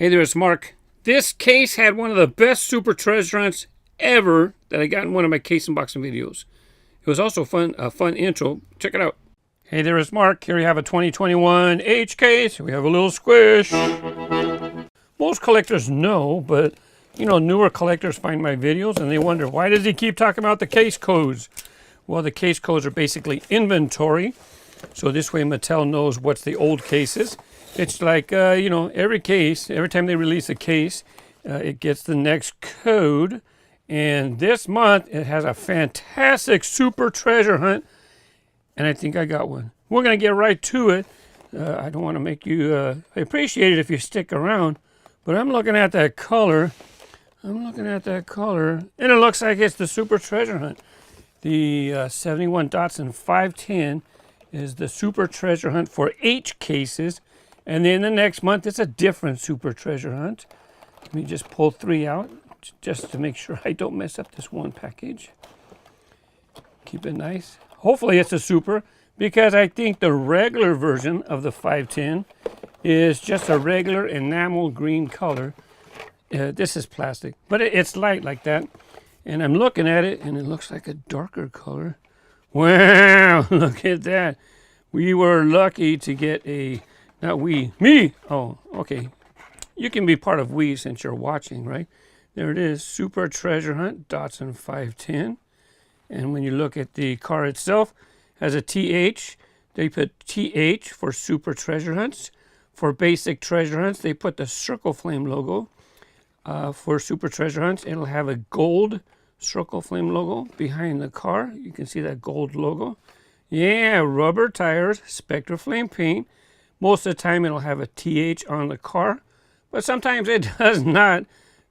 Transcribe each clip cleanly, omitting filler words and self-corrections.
Hey there, it's Mark. This case had one of the best super treasure hunts ever that I got in one of my case unboxing videos. It was also a fun intro. Check it out. Hey there, it's Mark. Here we have a 2021 H case. We have a little squish. Most collectors know, but you know, newer collectors find my videos and they wonder, why does he keep talking about the case codes? Well, the case codes are basically inventory. So this way Mattel knows what's the old cases. It's like, you know, every case, every time they release a case, it gets the next code. And this month, it has a fantastic super treasure hunt. And I think I got one. We're going to get right to it. I don't want to make you, I appreciate it if you stick around. But I'm looking at that color. And it looks like it's the super treasure hunt. The 71 Datsun 510 is the super treasure hunt for H cases. And then the next month, it's a different super treasure hunt. Let me just pull 3 out just to make sure I don't mess up this one package. Keep it nice. Hopefully it's a super, because I think the regular version of the 510 is just a regular enamel green color. This is plastic, but it's light like that. And I'm looking at it, and it looks like a darker color. Wow, look at that. We were lucky to get a... Not we, me. Oh, okay. You can be part of we since you're watching, right? There it is, Super Treasure Hunt, Datsun 510. And when you look at the car itself, it has a TH. They put TH for Super Treasure Hunts. For basic treasure hunts, they put the Circle Flame logo. For Super Treasure Hunts, it'll have a gold Circle Flame logo behind the car. You can see that gold logo. Yeah, rubber tires, Spectra Flame paint. Most of the time it'll have a TH on the car, but sometimes it does not.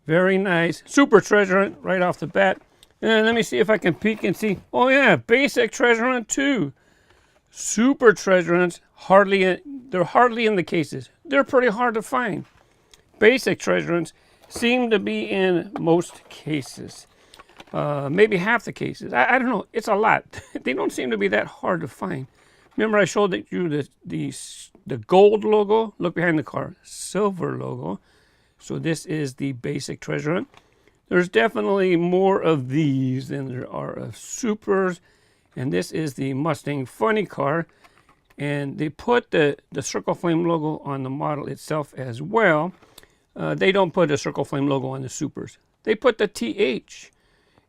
Very nice. Super treasure hunt right off the bat. And let me see if I can peek and see. Oh yeah, basic treasure hunt too. Super treasure hunts, they're hardly in the cases. They're pretty hard to find. Basic treasure hunts seem to be in most cases. Maybe half the cases. I don't know. It's a lot. They don't seem to be that hard to find. Remember I showed you the gold logo? Look behind the car. Silver logo. So this is the basic treasure hunt. There's definitely more of these than there are of supers. And this is the Mustang funny car. And they put the Circle Flame logo on the model itself as well. They don't put a Circle Flame logo on the supers. They put the TH.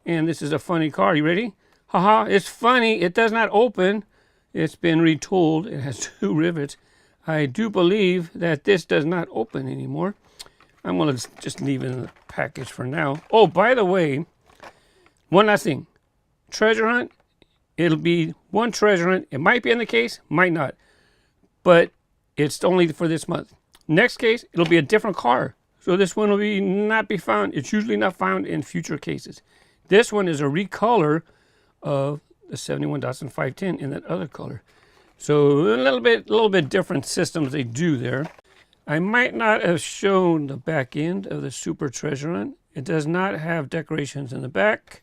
And this is a funny car. You ready? Haha, it's funny. It does not open. It's been retooled. It has 2 rivets. I do believe that this does not open anymore. I'm going to just leave it in the package for now. Oh, by the way, one last thing. Treasure hunt, it'll be one treasure hunt. It might be in the case, might not. But it's only for this month. Next case, it'll be a different car. So this one will not be found. It's usually not found in future cases. This one is a recolor of the 71 Datsun 510 in that other color. So a little bit different systems they do there. I might not have shown the back end of the Super Treasure Hunt. It does not have decorations in the back.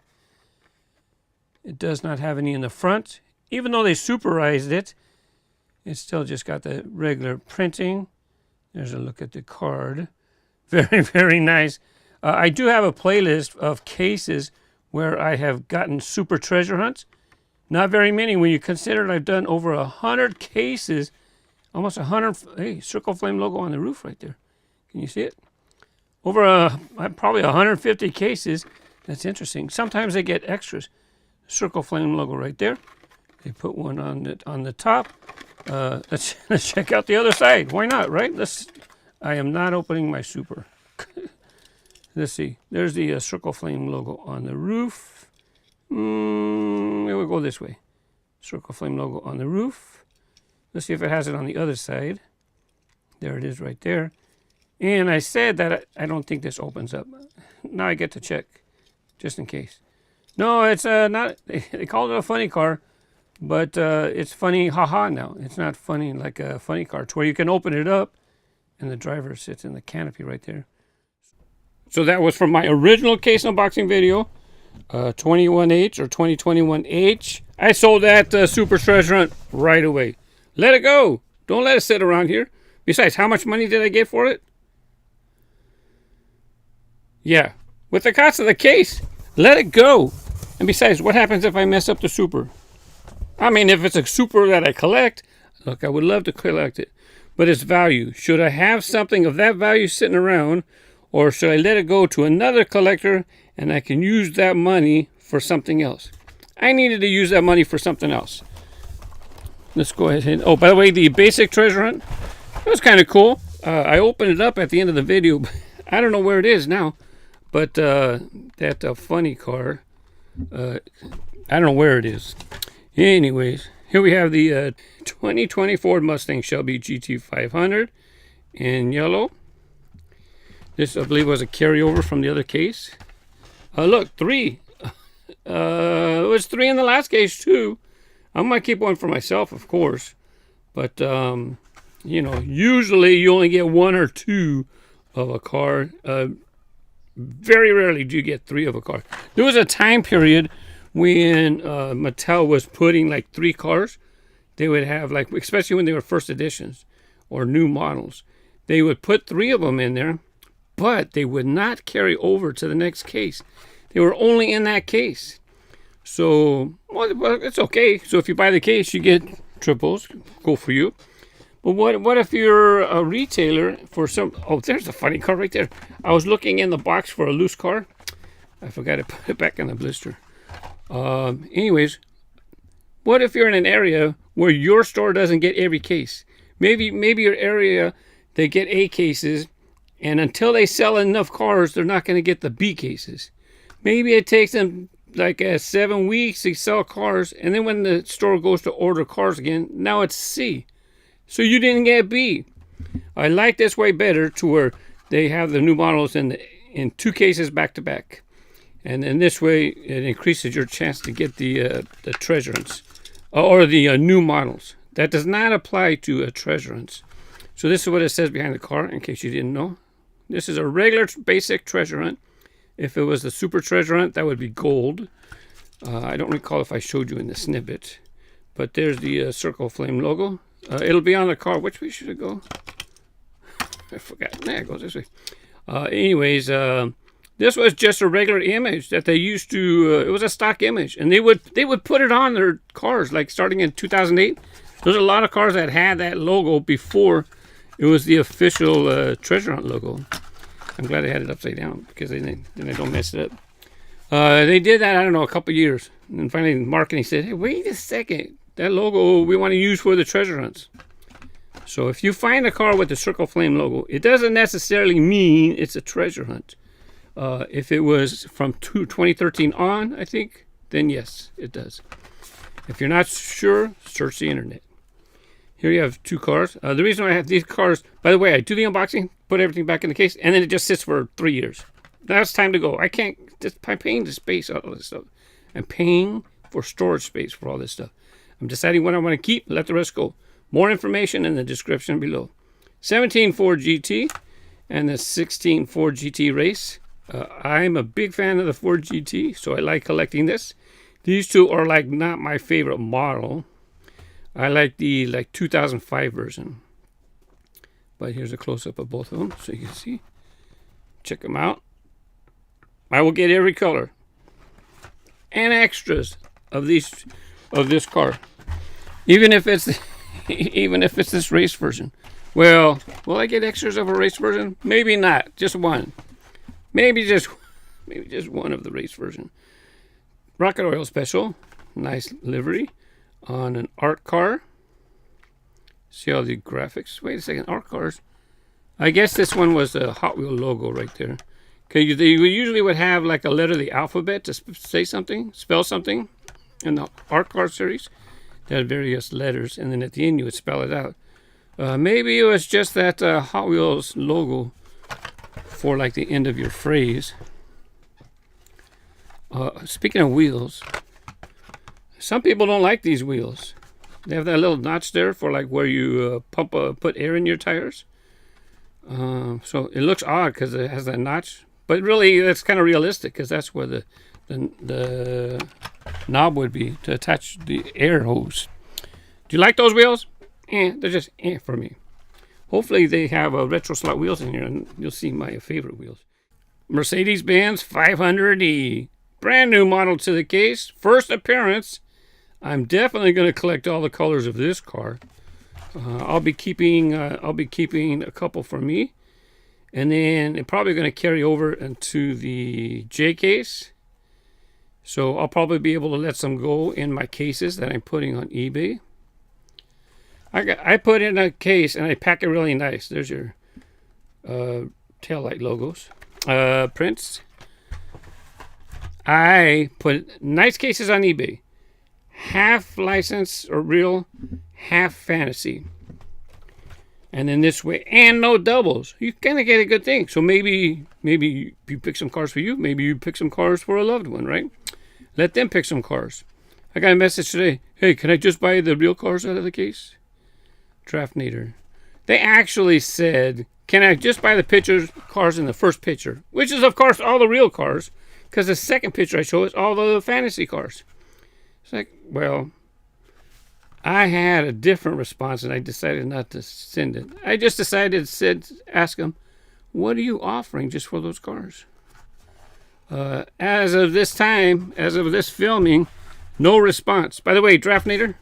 It does not have any in the front. Even though they superized it, it's still just got the regular printing. There's a look at the card. Very, very nice. I do have a playlist of cases where I have gotten Super Treasure Hunts. Not very many when you consider I've done over 100 cases, almost 100. Hey, Circle Flame logo on the roof right there. Can you see it? Over probably 150 cases. That's interesting. Sometimes they get extras. Circle Flame logo right there. They put one on the top. Let's check out the other side. Why not, right? I am not opening my Super. Let's see. There's the Circle Flame logo on the roof. We'll go this way. Circle Flame logo on the roof. Let's see if it has it on the other side. There it is right there. And I said that I don't think this opens up. Now I get to check, just in case. No, it's not. They called it a funny car, but it's funny haha now. It's not funny like a funny car. It's where you can open it up and the driver sits in the canopy right there. So that was from my original case unboxing video. 21H or 2021H. I sold that Super Treasure Hunt right away. Let it go. Don't let it sit around here. Besides, how much money did I get for it? Yeah, with the cost of the case, let it go. And besides, what happens if I mess up the Super? I mean, if it's a Super that I collect, look, I would love to collect it, but it's value. Should I have something of that value sitting around, or should I let it go to another collector and I can use that money for something else? I needed to use that money for something else. Let's go ahead and, oh, by the way, the basic treasure hunt, it was kind of cool. I opened it up at the end of the video. I don't know where it is now, but that funny car, I don't know where it is. Anyways, here we have the 2020 Ford Mustang Shelby GT500 in yellow. This, I believe, was a carryover from the other case. Look, 3. It was 3 in the last case, too. I'm going to keep one for myself, of course. But, you know, usually you only get 1 or 2 of a car. Very rarely do you get 3 of a car. There was a time period when Mattel was putting like 3 cars. They would have, like, especially when they were first editions or new models, they would put 3 of them in there, but they would not carry over to the next case. They were only in that case. So, well, it's okay. So if you buy the case, you get triples. Cool for you. But what if you're a retailer for some... Oh, there's a funny car right there. I was looking in the box for a loose car. I forgot to put it back in the blister. Anyways, what if you're in an area where your store doesn't get every case? Maybe your area, they get A cases, and until they sell enough cars, they're not going to get the B cases. Maybe it takes them like 7 weeks to sell cars, and then when the store goes to order cars again, now it's C. So you didn't get B. I like this way better, to where they have the new models in 2 cases back to back. And in this way, it increases your chance to get the treasure hunts, or the new models. That does not apply to treasure hunts. So this is what it says behind the car, in case you didn't know. This is a regular basic treasure hunt. If it was the super treasure hunt, that would be gold. I don't recall if I showed you in the snippet. But there's the Circle Flame logo. It'll be on the car. Which way should it go? I forgot. Nah, it goes this way. Anyways, this was just a regular image that they used to... it was a stock image. And they would put it on their cars, like starting in 2008. There's a lot of cars that had that logo before it was the official treasure hunt logo. I'm glad I had it upside down, because then I don't mess it up. They did that, I don't know, a couple years. And then finally marketing said, hey, wait a second. That logo we want to use for the treasure hunts. So if you find a car with the Circle Flame logo, it doesn't necessarily mean it's a treasure hunt. If it was from 2013 on, I think, then yes, it does. If you're not sure, search the internet. Here you have 2 cars. The reason I have these cars, by the way, I do the unboxing, put everything back in the case, and then it just sits for 3 years. Now it's time to go. I can't, I'm paying the space, all this stuff. I'm paying for storage space for all this stuff. I'm deciding what I want to keep, let the rest go. More information in the description below. 17 Ford GT and the 16 Ford GT race. I'm a big fan of the Ford GT, so I like collecting this. These 2 are like not my favorite model. I like the 2005 version. But here's a close-up of both of them, so you can see. Check them out. I will get every color and extras of this car, even if it's this race version. Well, will I get extras of a race version? Maybe not. Just one. Maybe just one of the race version. Rocket oil special. Nice livery on an art car. See all the graphics. Wait a second, art cars. I guess this one was a Hot Wheel logo right there. Okay, they usually would have like a letter of the alphabet to say something, spell something. In the art car series, they had various letters, and then at the end you would spell it out. Maybe it was just that Hot Wheels logo for like the end of your phrase. Speaking of wheels, some people don't like these wheels. They have that little notch there for like where you put air in your tires. So it looks odd because it has that notch, but really that's kind of realistic, because that's where the knob would be to attach the air hose. Do you like those wheels? They're just for me. Hopefully they have retro slot wheels in here, and you'll see my favorite wheels. Mercedes-Benz 500e. Brand new model to the case. First appearance. I'm definitely going to collect all the colors of this car. I'll be keeping a couple for me. And then I'm probably going to carry over into the J case. So I'll probably be able to let some go in my cases that I'm putting on eBay. I put in a case and I pack it really nice. There's your taillight logos, prints. I put nice cases on eBay. Half license or real, half fantasy. And then this way, and no doubles. You kind of get a good thing. So maybe you pick some cars for you. Maybe you pick some cars for a loved one, right? Let them pick some cars. I got a message today. Hey, can I just buy the real cars out of the case? Drafnator. They actually said, can I just buy the cars in the first picture? Which is, of course, all the real cars. Because the second picture I show is all the fantasy cars. It's like, well, I had a different response and I decided not to send it. I just decided to ask them, what are you offering just for those cars? As of this time, as of this filming, no response. By the way, Drafnator.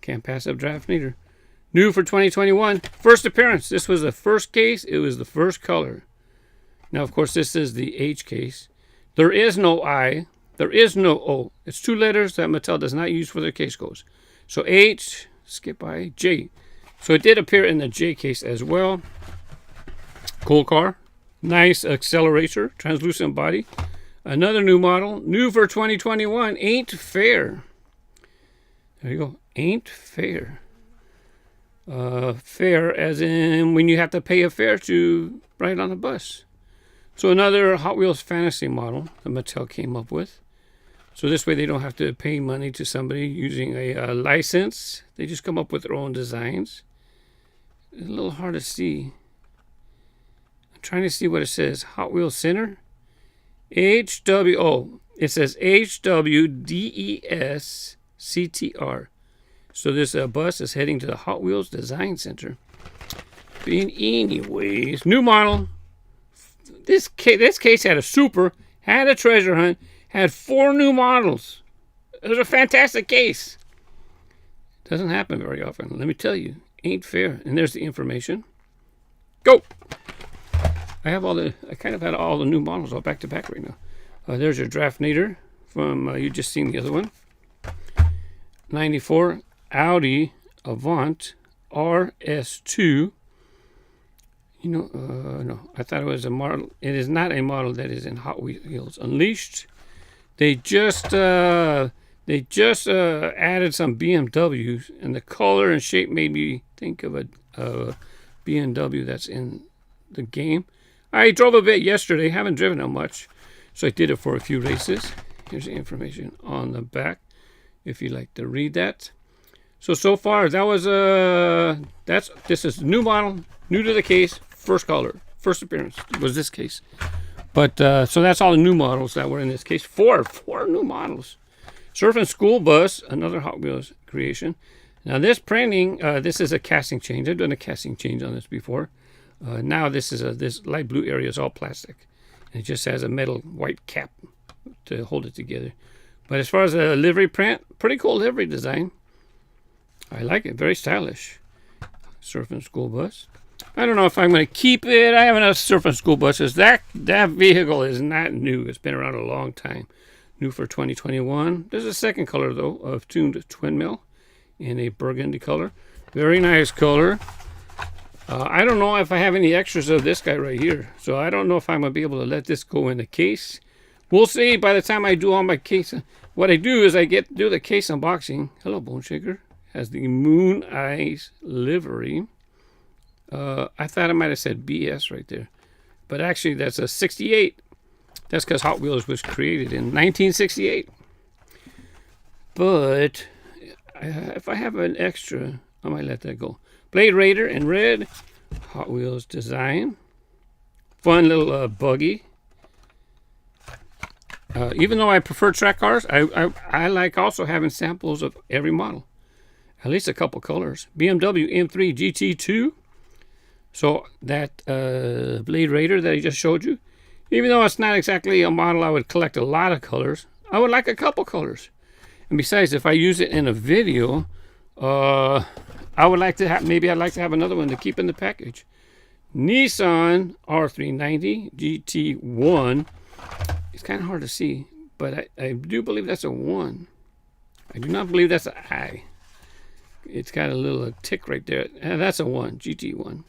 Can't pass up Drafnator. New for 2021. First appearance. This was the first case. It was the first color. Now, of course, this is the H case. There is no I. There is no O. It's two letters that Mattel does not use for their case codes. So H, skip I, J. So it did appear in the J case as well. Cool car. Nice accelerator. Translucent body. Another new model. New for 2021. Ain't fair. There you go. Ain't fair. Fair as in when you have to pay a fare to ride on a bus. So another Hot Wheels fantasy model that Mattel came up with. So this way they don't have to pay money to somebody using a license. They just come up with their own designs. It's a little hard to see. I'm trying to see what it says. Hot Wheels Center. HWO. It says HWDESCTR. So this bus is heading to the Hot Wheels Design Center. Anyways, new model. This case had a super, had a treasure hunt, had 4 new models. It was a fantastic case. Doesn't happen very often. Let me tell you, ain't fair. And there's the information. Go. I kind of had all the new models all back to back right now. There's your Drafnator from you just seen the other one. 94 Audi Avant RS2. No, I thought it was a model. It is not a model that is in Hot Wheels Unleashed. They just added some BMWs, and the color and shape made me think of a BMW that's in the game. I drove a bit yesterday. Haven't driven it much, so I did it for a few races. Here's the information on the back, if you'd like to read that. So far that was this is new model, new to the case. First color, first appearance was this case. But so that's all the new models that were in this case. Four new models. Surfin School Bus, another Hot Wheels creation. Now this printing, this is a casting change. I've done a casting change on this before. Now this is this light blue area is all plastic. And it just has a metal white cap to hold it together. But as far as the livery print, pretty cool livery design. I like it, very stylish. Surfin School Bus. I don't know if I'm going to keep it. I have enough Surfin School Buses. That vehicle is not new. It's been around a long time. New for 2021. There's a second color, though, of Tooned twin mill in a burgundy color. Very nice color. I don't know if I have any extras of this guy right here. So I don't know if I'm going to be able to let this go in the case. We'll see by the time I do all my case. What I do is I do the case unboxing. Hello, Bone Shaker. Has the Moon Eyes livery. I thought I might have said BS right there. But actually, that's a 68. That's because Hot Wheels was created in 1968. But if I have an extra, I might let that go. Blade Raider in red. Hot Wheels design. Fun little buggy. Even though I prefer track cars, I like also having samples of every model. At least a couple colors. BMW M3 GT2. So that Blade Raider that I just showed you, even though it's not exactly a model I would collect a lot of colors, I would like a couple colors. And besides, if I use it in a video, I would like to have, maybe I'd like to have another one to keep in the package. Nissan R390 GT1. It's kind of hard to see, but I do believe that's a 1. I do not believe that's an I. It's got a little tick right there. That's a 1, GT1.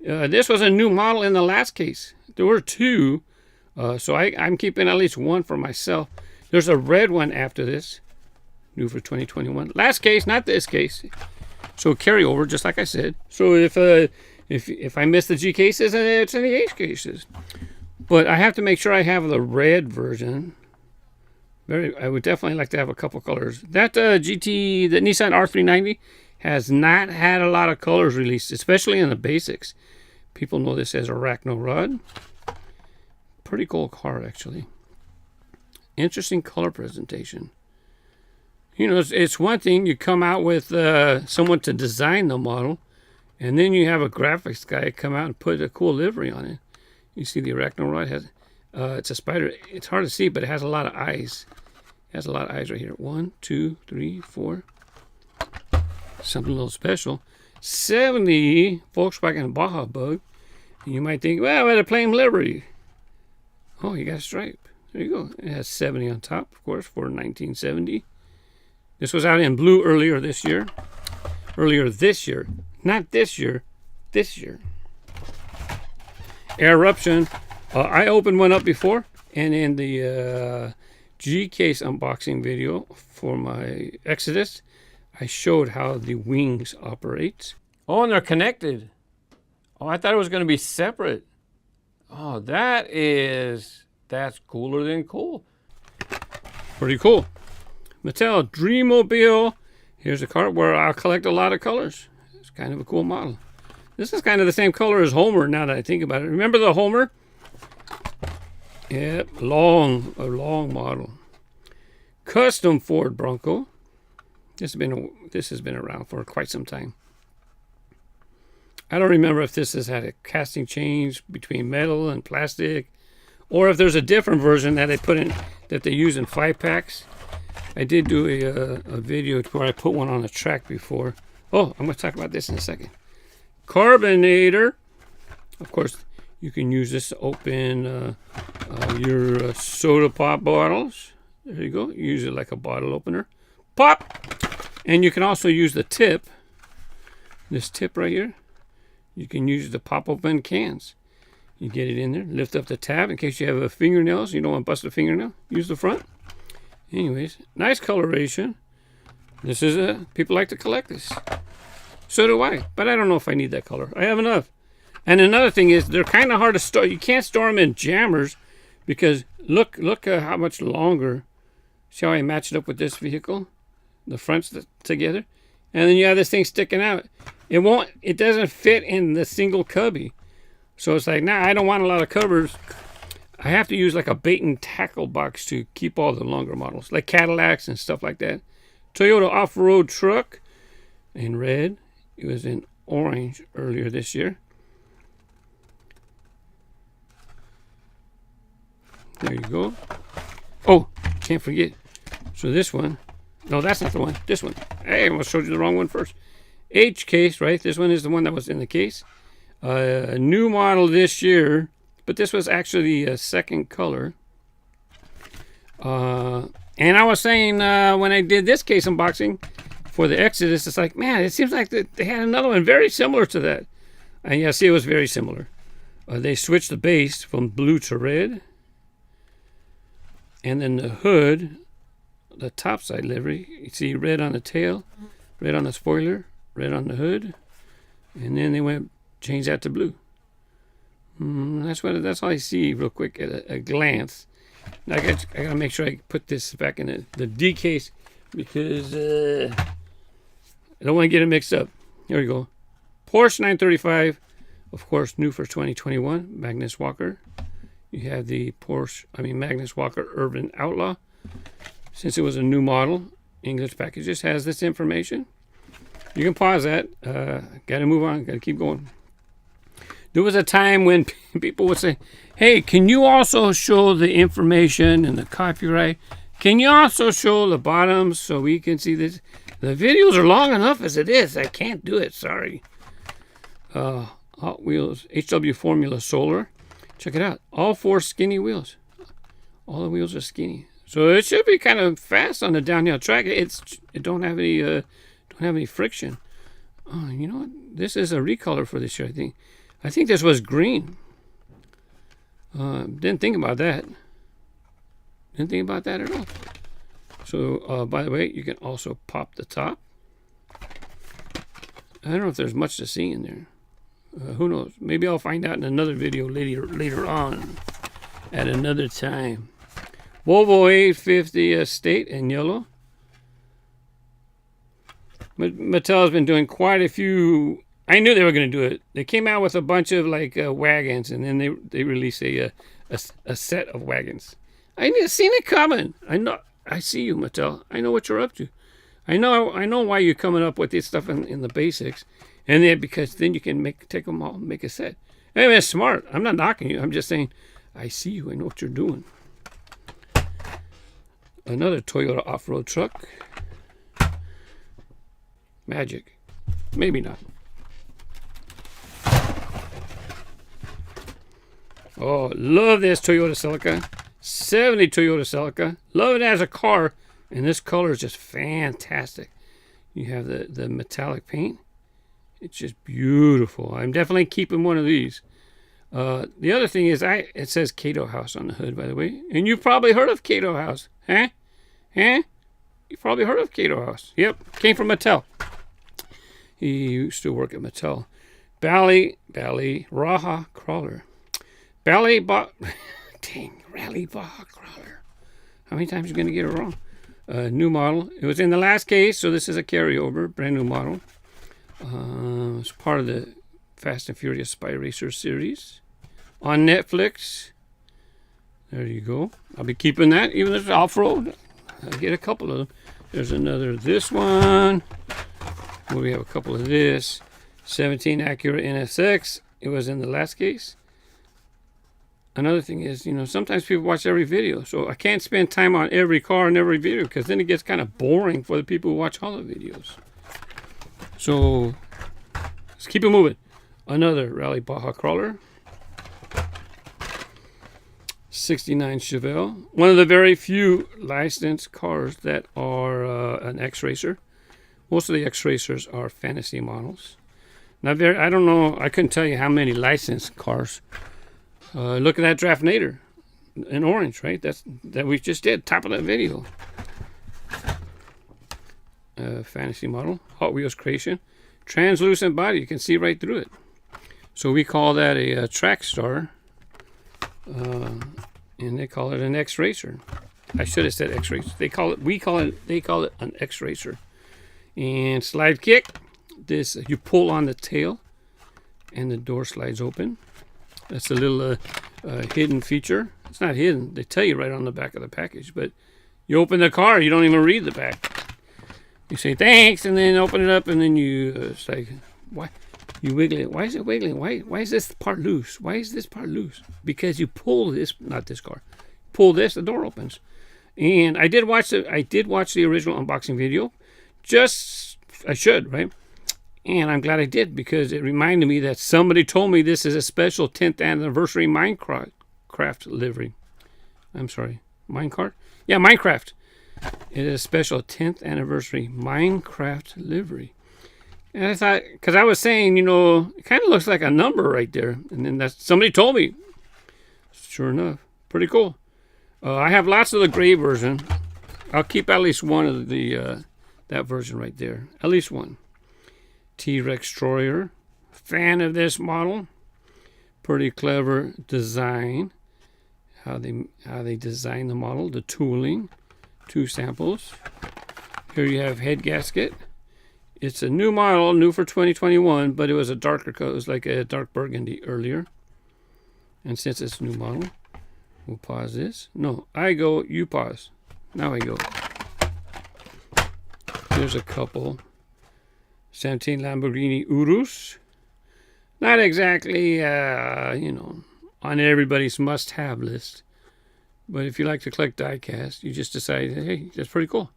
This was a new model in the last case. There were 2, so I'm keeping at least 1 for myself. There's a red one after this, new for 2021. Last case, not this case. So carryover, just like I said. So if I miss the G cases, it's in the H cases. But I have to make sure I have the red version. I would definitely like to have a couple colors. That the Nissan R390 has not had a lot of colors released, especially in the basics. People know this as Arachnorod. Pretty cool car, actually. Interesting color presentation. You know, it's one thing you come out with someone to design the model, and then you have a graphics guy come out and put a cool livery on it. You see the Arachnorod has, it's a spider. It's hard to see, but it has a lot of eyes. It has a lot of eyes right here. 1, 2, 3, 4. Something a little special. 70 Volkswagen Baja Bug. And you might think, well, they're plain livery. Oh, you got a stripe. There you go. It has 70 on top, of course, for 1970. This was out in blue earlier this year. Not this year. This year. Airuption. I opened one up before, and in the G case unboxing video for my Exodus, I showed how the wings operate. Oh, and they're connected. Oh, I thought it was going to be separate. Oh, that's cooler than cool. Pretty cool. Mattel Dreammobile. Here's a car where I'll collect a lot of colors. It's kind of a cool model. This is kind of the same color as Homer now that I think about it. Remember the Homer? Yep, a long model. Custom Ford Bronco. This has been around for quite some time. I don't remember if this has had a casting change between metal and plastic, or if there's a different version that they put in that they use in 5-packs. I did do a video where I put one on the track before. Oh, I'm going to talk about this in a second. Carbonator. Of course, you can use this to open your soda pop bottles. There you go. Use it like a bottle opener. Pop! And you can also use the tip. This tip right here. You can use it to pop open cans. You get it in there. Lift up the tab in case you have fingernails. You don't want to bust a fingernail. Use the front. Anyways, nice coloration. This is people like to collect this. So do I, but I don't know if I need that color. I have enough. And another thing is they're kind of hard to store. You can't store them in jammers because look how much longer. See how I matched it up with this vehicle? The fronts together. And then you have this thing sticking out. It doesn't fit in the single cubby. So it's like, nah, I don't want a lot of covers. I have to use like a bait and tackle box to keep all the longer models, like Cadillacs and stuff like that. Toyota off-road truck in red. It was in orange earlier this year. There you go. Oh, can't forget. So this one. No, that's not the one. This one. Hey, I almost showed you the wrong one first. H case, right? This one is the one that was in the case. A new model this year. But this was actually the second color. And I was saying when I did this case unboxing for the Exodus, it's like, man, it seems like they had another one very similar to that. And yeah, see, it was very similar. They switched the base from blue to red. And then the hood, the top side livery, you see red on the tail, red on the spoiler, red on the hood. And then they changed that to blue. That's all I see real quick at a glance. Now I gotta make sure I put this back in the D case because I don't want to get it mixed up. Here we go. Porsche 935, of course, new for 2021. Magnus Walker. You have the Magnus Walker Urban Outlaw. Since it was a new model, English packages has this information. You can pause that. Gotta move on. Gotta keep going. There was a time when people would say, hey, can you also show the information and the copyright? Can you also show the bottoms so we can see this? The videos are long enough as it is. I can't do it, sorry. Hot Wheels, HW Formula Solar. Check it out. All 4 skinny wheels. All the wheels are skinny. So it should be kind of fast on the downhill track. It don't have any friction. Oh, you know what? This is a recolor for this year, I think. I think this was green. Didn't think about that. Didn't think about that at all. So, by the way, you can also pop the top. I don't know if there's much to see in there. Who knows? Maybe I'll find out in another video later on at another time. Volvo 850 Estate in yellow. Mattel's been doing quite a few. I knew they were going to do it. They came out with a bunch of like wagons, and then they released a set of wagons. I seen it coming. I see you, Mattel. I know what you're up to. I know why you're coming up with this stuff in the basics, and then because then you can take them all, make a set. I mean, it's smart. I'm not knocking you. I'm just saying, I see you. I know what you're doing. Another Toyota off-road truck. Magic. Maybe not. Oh, love this Toyota Celica. 70 Toyota Celica. Love it as a car. And this color is just fantastic. You have the metallic paint. It's just beautiful. I'm definitely keeping one of these. The other thing is, it says Kaidohouse on the hood, by the way. And you've probably heard of Kaidohouse. Huh? Huh? You've probably heard of Kaidohouse. Yep. Came from Mattel. He used to work at Mattel. Bally Raha Crawler. Rally Baja Crawler. How many times are you going to get it wrong? New model. It was in the last case, so this is a carryover. Brand new model. It's part of the Fast and Furious Spy Racer series. On Netflix. There you go. I'll be keeping that, even if it's off-road. I get a couple of them. There's another, this one. We have a couple of this. 17 Acura NSX. It was in the last case. Another thing is, sometimes people watch every video. So I can't spend time on every car and every video because then it gets kind of boring for the people who watch all the videos. So let's keep it moving. Another Rally Baja Crawler. 69 Chevelle. One of the very few licensed cars that are an X-Racer. Most of the X-Racers are fantasy models. I don't know, I couldn't tell you how many licensed cars. Look at that Drafnator in orange, right? That we just did, top of that video. Fantasy model, Hot Wheels creation. Translucent body, you can see right through it. So we call that a track star. And they call it an X-Racer. I should have said X-Racer. They call it an X-Racer. And slide kick. This, you pull on the tail and the door slides open. That's a little hidden feature. It's not hidden. They tell you right on the back of the package. But you open the car, you don't even read the back. You say thanks, and then open it up, and then you it's like, why? You wiggle it. Why is it wiggling? Why is this part loose? Why is this part loose? Because you pull this, not this car. Pull this, the door opens. And I did watch the original unboxing video. I should, right? And I'm glad I did because it reminded me that somebody told me this is a special 10th anniversary Minecraft livery. I'm sorry, Minecraft? Yeah, Minecraft. It is a special 10th anniversary Minecraft livery. And I thought, because I was saying, it kind of looks like a number right there. And then somebody told me. Sure enough, pretty cool. I have lots of the gray version. I'll keep at least one of that version right there. At least one. T-Rextroyer. Fan of this model. Pretty clever design. How they design the model. The tooling. 2 samples. Here you have head gasket. It's a new model, new for 2021, but it was a darker color. It was like a dark burgundy earlier. And since it's a new model, we'll pause this. No, I go, you pause. Now I go. There's a couple. 17 Lamborghini Urus. Not exactly, you know, on everybody's must-have list. But if you like to collect die-cast, you just decide, hey, that's pretty cool.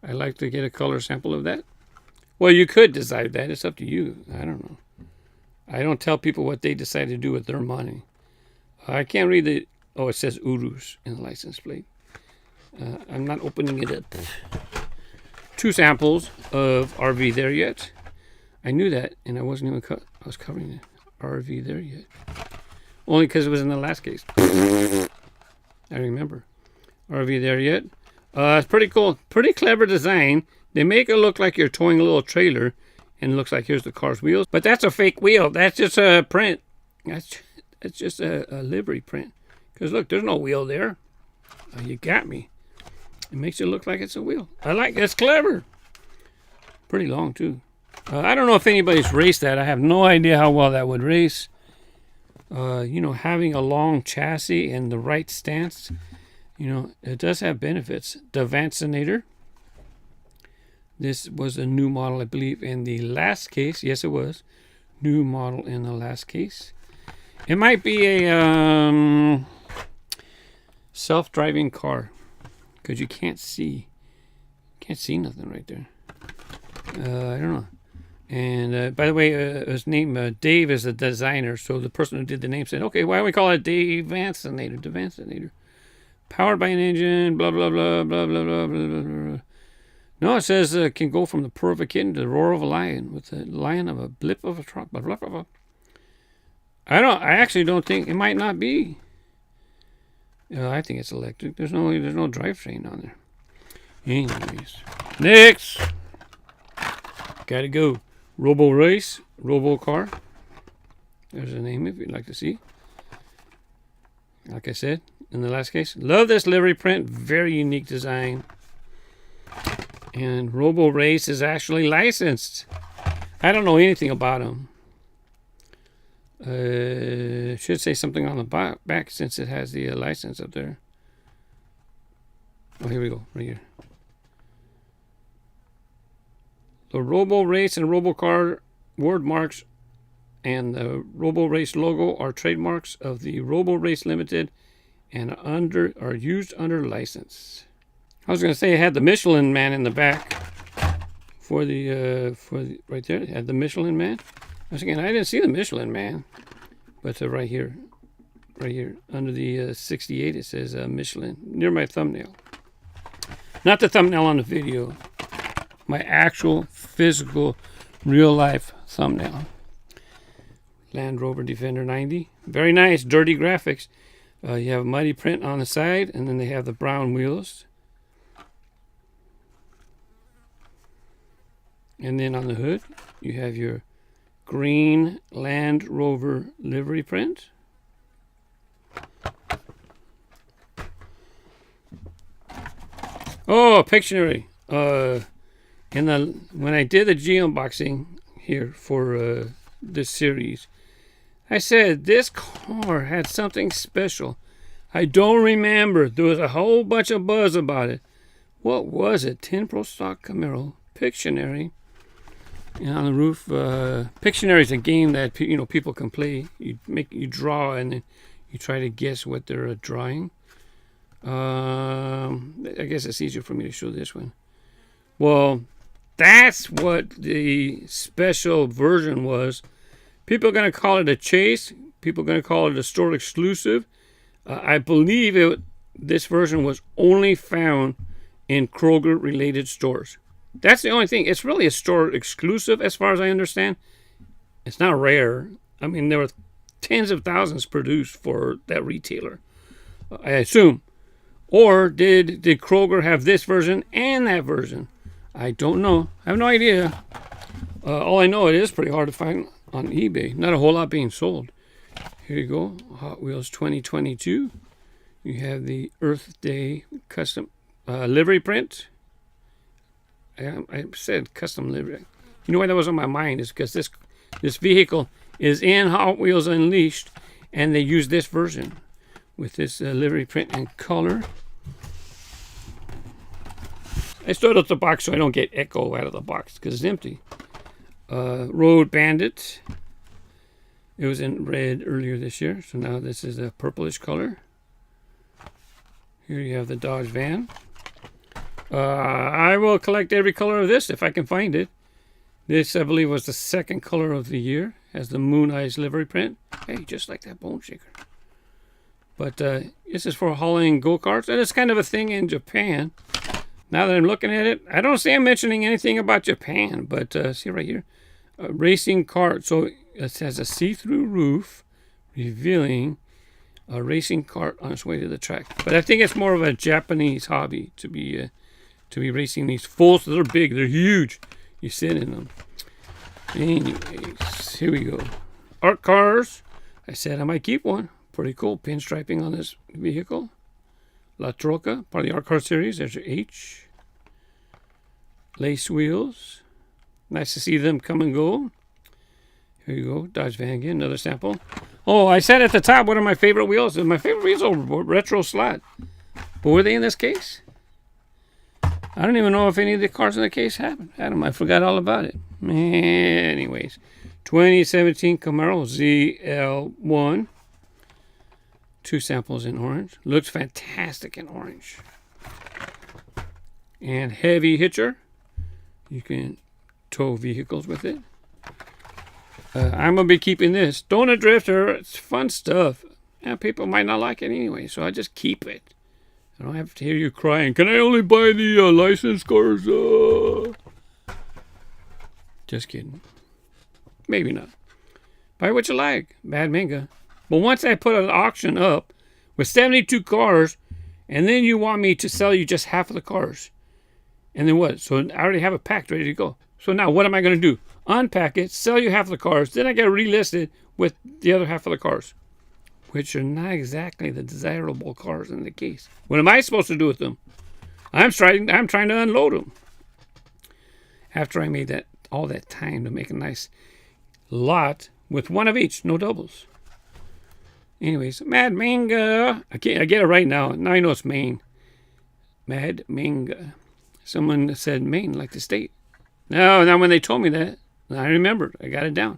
I'd like to get a color sample of that. Well, you could decide that. It's up to you. I don't know. I don't tell people what they decide to do with their money. I can't read the... Oh, it says Urus in the license plate. I'm not opening it up. 2 samples of RV There Yet. I knew that, and I wasn't even... I was covering it. RV There Yet. Only because it was in the last case. I remember. RV There Yet. It's pretty cool. Pretty clever design. They make it look like you're towing a little trailer, and it looks like here's the car's wheels. But that's a fake wheel. That's just a print. That's just a livery print. Because look, there's no wheel there. You got me. It makes it look like it's a wheel. I like it. It's clever. Pretty long, too. I don't know if anybody's raced that. I have no idea how well that would race. You know, having a long chassis and the right stance, you know, it does have benefits. DAVancenator. This was a new model, I believe, in the last case. Yes, it was. New model in the last case. It might be a self-driving car because you can't see. Can't see nothing right there. I don't know. And by the way, his name, Dave, is the designer. So the person who did the name said, okay, why don't we call it DAVancenator? DAVancenator. Powered by an engine, blah, blah, blah, blah, blah, blah, blah, blah, blah. No, it says can go from the purr of a kitten to the roar of a lion with the lion of a blip of a truck. Blah, blah, blah, blah. I actually don't think it might not be. I think it's electric. There's no drivetrain on there. Anyways, next, gotta go. Roborace Robocar. There's a name if you'd like to see. Like I said in the last case, love this livery print. Very unique design. And Roborace is actually licensed. I don't know anything about them. Should say something on the back since it has the license up there. Oh, here we go, right here. The Roborace and Robocar word marks and the Roborace logo are trademarks of the Roborace Limited and are used under license. I was going to say it had the Michelin Man in the back for the right there. It had the Michelin Man. I was thinking I didn't see the Michelin Man, but right here under the 68 it says Michelin near my thumbnail. Not the thumbnail on the video, my actual physical real life thumbnail. Land Rover Defender 90, very nice, dirty graphics. You have a muddy print on the side, and then they have the brown wheels. And then on the hood, you have your green Land Rover livery print. Oh, Pictionary. When I did the G-unboxing here for this series, I said this car had something special. I don't remember. There was a whole bunch of buzz about it. What was it? 10 Pro Stock Camaro. Pictionary. And on the roof, Pictionary is a game that people can play. You draw and then you try to guess what they're drawing. I guess it's easier for me to show this one. Well, that's what the special version was. People are going to call it a chase. People are going to call it a store exclusive. I believe this version was only found in Kroger-related stores. That's the only thing. It's really a store exclusive as far as I understand. It's not rare. I mean, there were tens of thousands produced for that retailer, I assume. Or did Kroger have this version and that version? I don't know. I have no idea. All I know, it is pretty hard to find on eBay. Not a whole lot being sold. Here you go. Hot Wheels 2022. You have the Earth Day custom livery print. I said custom livery. You know why that was on my mind is because this vehicle is in Hot Wheels Unleashed, and they use this version with this livery print and color. I start out the box so I don't get echo out of the box because it's empty. Road Bandit. It was in red earlier this year, so now this is a purplish color. Here you have the Dodge van. I will collect every color of this if I can find it. This, I believe, was the second color of the year. Has the Mooneyes livery print. Hey, just like that bone shaker. But this is for hauling go-karts, and it's kind of a thing in Japan. Now that I'm looking at it, I don't see him mentioning anything about Japan, but see right here, racing cart. So it has a see-through roof, revealing a racing cart on its way to the track. But I think it's more of a Japanese hobby to be racing these fulls. They're big, they're huge. You sit in them. Anyways, here we go. Art cars. I said I might keep one. Pretty cool pinstriping on this vehicle. La Troca, part of the Art Car series. There's your H. Lace wheels. Nice to see them come and go. Here you go. Dodge van again. Another sample. Oh, I said at the top, what are my favorite wheels? My favorite wheels are retro slot. But were they in this case? I don't even know if any of the cars in the case have them. I forgot all about it. Anyways. 2017 Camaro ZL1. 2 samples in orange. Looks fantastic in orange. And heavy hitcher. You can tow vehicles with it. I'm going to be keeping this. Donut Drifter. It's fun stuff. And people might not like it anyway, so I just keep it. I don't have to hear you crying. Can I only buy the licensed cars? Just kidding. Maybe not. Buy what you like. Bad manga. But once I put an auction up with 72 cars, and then you want me to sell you just half of the cars. And then what? So I already have it packed, ready to go. So now what am I going to do? Unpack it, sell you half of the cars, then I got to relist it with the other half of the cars, which are not exactly the desirable cars in the case. What am I supposed to do with them? I'm trying to unload them. After I made all that time to make a nice lot with one of each, no doubles. Anyways, Mad Manga. I get it right now. Now I know it's Maine. Mad Manga. Someone said Maine, like the state. No, now when they told me that, I remembered. I got it down.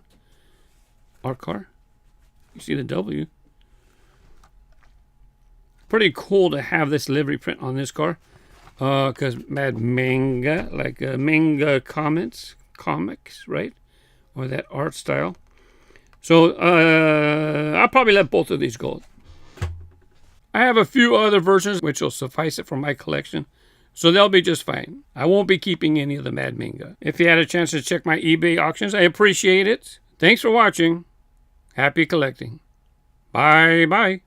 Our car. You see the W. Pretty cool to have this livery print on this car. Because Mad Manga, like manga comics, right? Or that art style. So I'll probably let both of these go. I have a few other versions which will suffice it for my collection. So they'll be just fine. I won't be keeping any of the Mad Manga. If you had a chance to check my eBay auctions, I appreciate it. Thanks for watching. Happy collecting. Bye-bye.